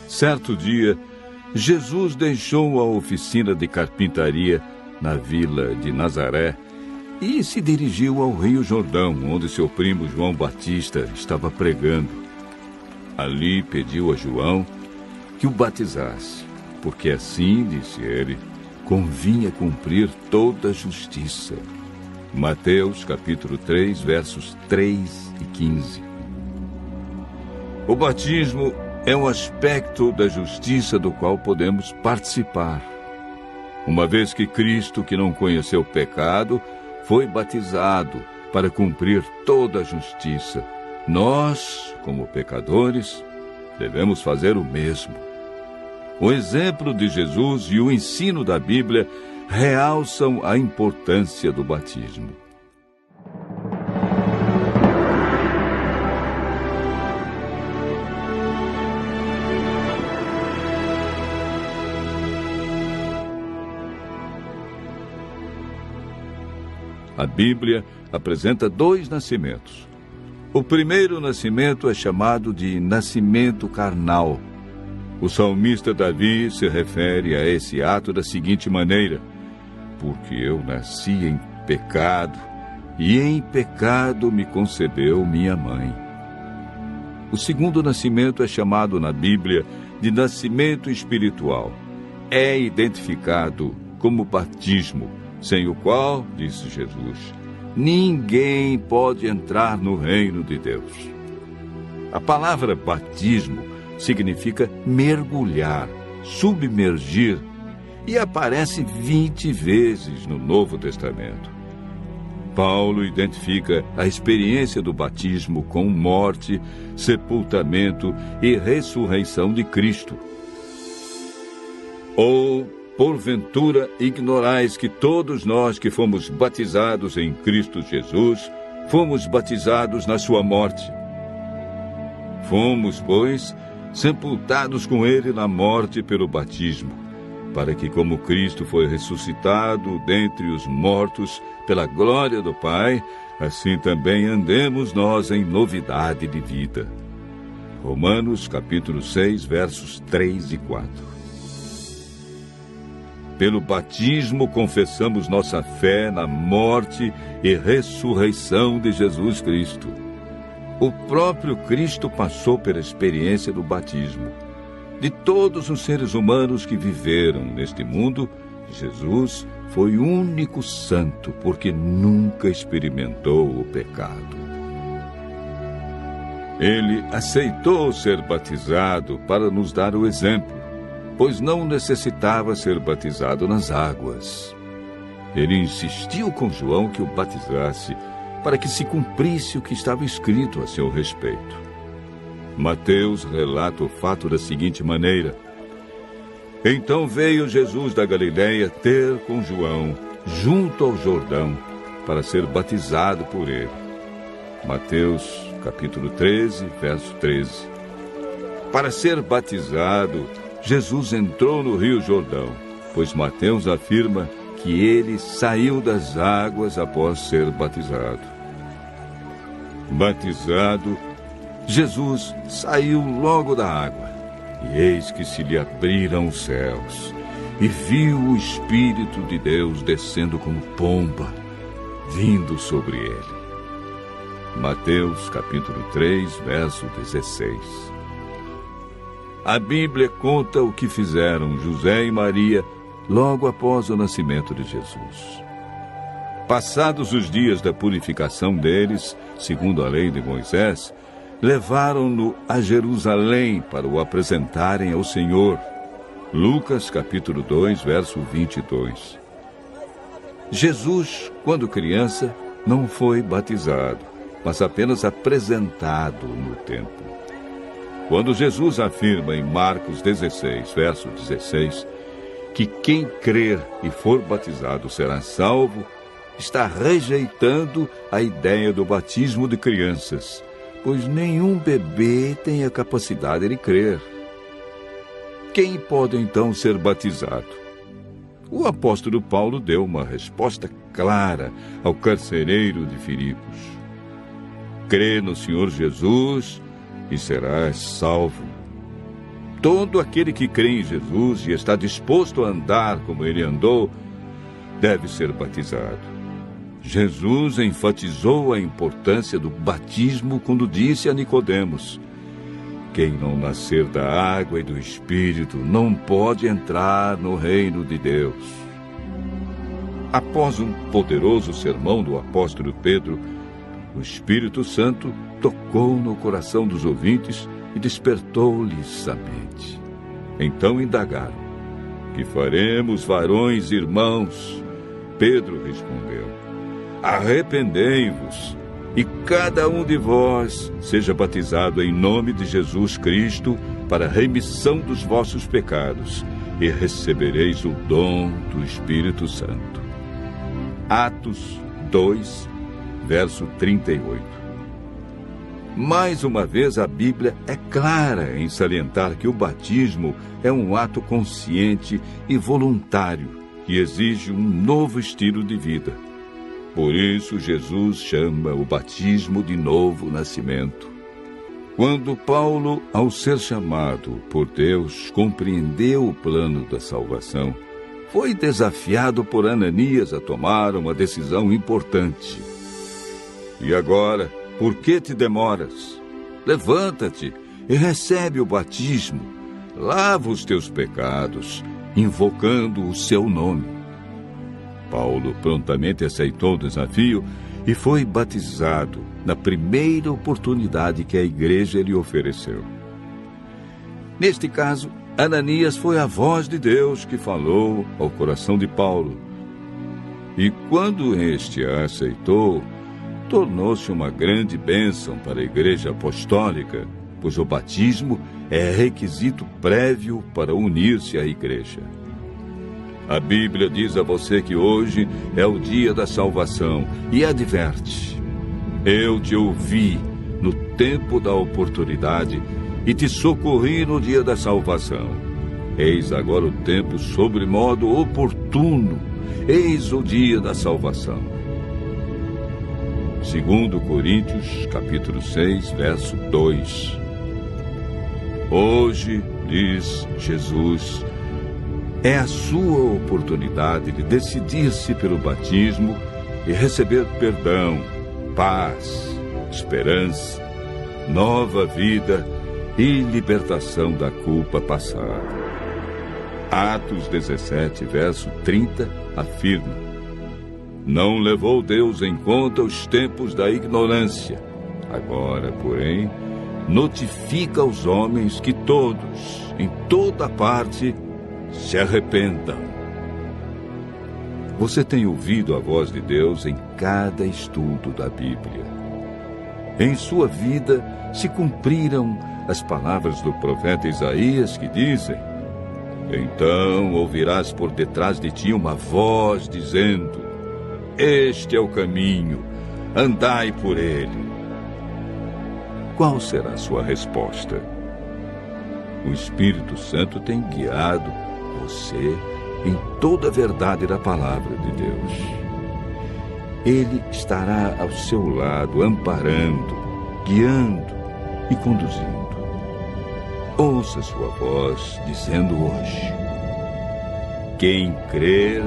Certo dia, Jesus deixou a oficina de carpintaria na vila de Nazaré e se dirigiu ao Rio Jordão, onde seu primo João Batista estava pregando. Ali pediu a João que o batizasse, porque assim, disse ele, convinha cumprir toda a justiça. Mateus capítulo 3, versos 3 e 15. O batismo é um aspecto da justiça do qual podemos participar. Uma vez que Cristo, que não conheceu pecado, foi batizado para cumprir toda a justiça, nós, como pecadores, devemos fazer o mesmo. O exemplo de Jesus e o ensino da Bíblia realçam a importância do batismo. A Bíblia apresenta 2 nascimentos. O primeiro nascimento é chamado de nascimento carnal. O salmista Davi se refere a esse ato da seguinte maneira: porque eu nasci em pecado, e em pecado me concebeu minha mãe. O segundo nascimento é chamado na Bíblia de nascimento espiritual. É identificado como batismo, sem o qual, disse Jesus, ninguém pode entrar no reino de Deus. A palavra batismo significa mergulhar, submergir, e aparece 20 vezes no Novo Testamento. Paulo identifica a experiência do batismo com morte, sepultamento e ressurreição de Cristo. Ou, porventura, ignorais que todos nós que fomos batizados em Cristo Jesus, fomos batizados na sua morte. Fomos, pois, sepultados com ele na morte pelo batismo, para que, como Cristo foi ressuscitado dentre os mortos pela glória do Pai, assim também andemos nós em novidade de vida. Romanos capítulo 6, versos 3 e 4. Pelo batismo confessamos nossa fé na morte e ressurreição de Jesus Cristo. O próprio Cristo passou pela experiência do batismo. De todos os seres humanos que viveram neste mundo, Jesus foi o único santo, porque nunca experimentou o pecado. Ele aceitou ser batizado para nos dar o exemplo, pois não necessitava ser batizado nas águas. Ele insistiu com João que o batizasse, para que se cumprisse o que estava escrito a seu respeito. Mateus relata o fato da seguinte maneira: então veio Jesus da Galileia ter com João, junto ao Jordão, para ser batizado por ele. Mateus capítulo 13, verso 13. Para ser batizado, Jesus entrou no Rio Jordão, pois Mateus afirma que ele saiu das águas após ser batizado. Batizado, Jesus saiu logo da água, e eis que se lhe abriram os céus, e viu o Espírito de Deus descendo como pomba, vindo sobre ele. Mateus capítulo 3, verso 16. A Bíblia conta o que fizeram José e Maria logo após o nascimento de Jesus. Passados os dias da purificação deles, segundo a lei de Moisés, levaram-no a Jerusalém para o apresentarem ao Senhor. Lucas capítulo 2, verso 22. Jesus, quando criança, não foi batizado, mas apenas apresentado no templo. Quando Jesus afirma em Marcos 16, verso 16, que quem crer e for batizado será salvo, está rejeitando a ideia do batismo de crianças, pois nenhum bebê tem a capacidade de crer. Quem pode então ser batizado? O apóstolo Paulo deu uma resposta clara ao carcereiro de Filipos: crê no Senhor Jesus e serás salvo, todo aquele que crê em Jesus e está disposto a andar como ele andou, deve ser batizado. Jesus enfatizou a importância do batismo quando disse a Nicodemos: quem não nascer da água e do Espírito não pode entrar no reino de Deus. Após um poderoso sermão do apóstolo Pedro, o Espírito Santo tocou no coração dos ouvintes e despertou-lhes a mente. Então indagaram: que faremos, varões e irmãos? Pedro respondeu: arrependei-vos, e cada um de vós seja batizado em nome de Jesus Cristo para a remissão dos vossos pecados, e recebereis o dom do Espírito Santo. Atos 2, verso 38. Mais uma vez, a Bíblia é clara em salientar que o batismo é um ato consciente e voluntário que exige um novo estilo de vida. Por isso, Jesus chama o batismo de novo nascimento. Quando Paulo, ao ser chamado por Deus, compreendeu o plano da salvação, foi desafiado por Ananias a tomar uma decisão importante. E agora, por que te demoras? Levanta-te e recebe o batismo. Lava os teus pecados, invocando o seu nome. Paulo prontamente aceitou o desafio e foi batizado na primeira oportunidade que a igreja lhe ofereceu. Neste caso, Ananias foi a voz de Deus que falou ao coração de Paulo. E quando este a aceitou, tornou-se uma grande bênção para a igreja apostólica, pois o batismo é requisito prévio para unir-se à igreja. A Bíblia diz a você que hoje é o dia da salvação e adverte: eu te ouvi no tempo da oportunidade e te socorri no dia da salvação. Eis agora o tempo sobremodo oportuno, eis o dia da salvação. 2 Coríntios, capítulo 6, verso 2. Hoje, diz Jesus, é a sua oportunidade de decidir-se pelo batismo e receber perdão, paz, esperança, nova vida e libertação da culpa passada. Atos 17, verso 30, afirma: não levou Deus em conta os tempos da ignorância. Agora, porém, notifica aos homens que todos, em toda parte, se arrependam. Você tem ouvido a voz de Deus em cada estudo da Bíblia. Em sua vida se cumpriram as palavras do profeta Isaías que dizem: então ouvirás por detrás de ti uma voz dizendo: este é o caminho, andai por ele. Qual será a sua resposta? O Espírito Santo tem guiado você em toda a verdade da palavra de Deus. Ele estará ao seu lado, amparando, guiando e conduzindo. Ouça sua voz dizendo hoje: quem crer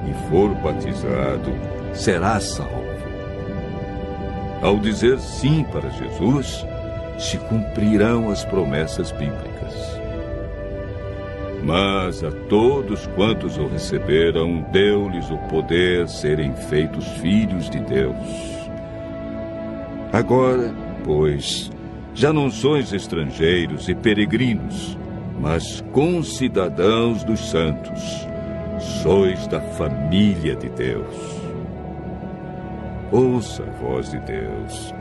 e for batizado será salvo. Ao dizer sim para Jesus, se cumprirão as promessas bíblicas. Mas a todos quantos o receberam, deu-lhes o poder serem feitos filhos de Deus. Agora, pois, já não sois estrangeiros e peregrinos, mas concidadãos dos santos. Sois da família de Deus. Ouça a voz de Deus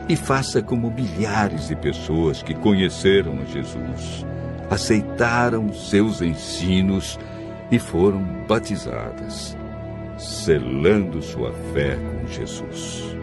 e faça como milhares de pessoas que conheceram a Jesus, aceitaram seus ensinos e foram batizadas, selando sua fé com Jesus.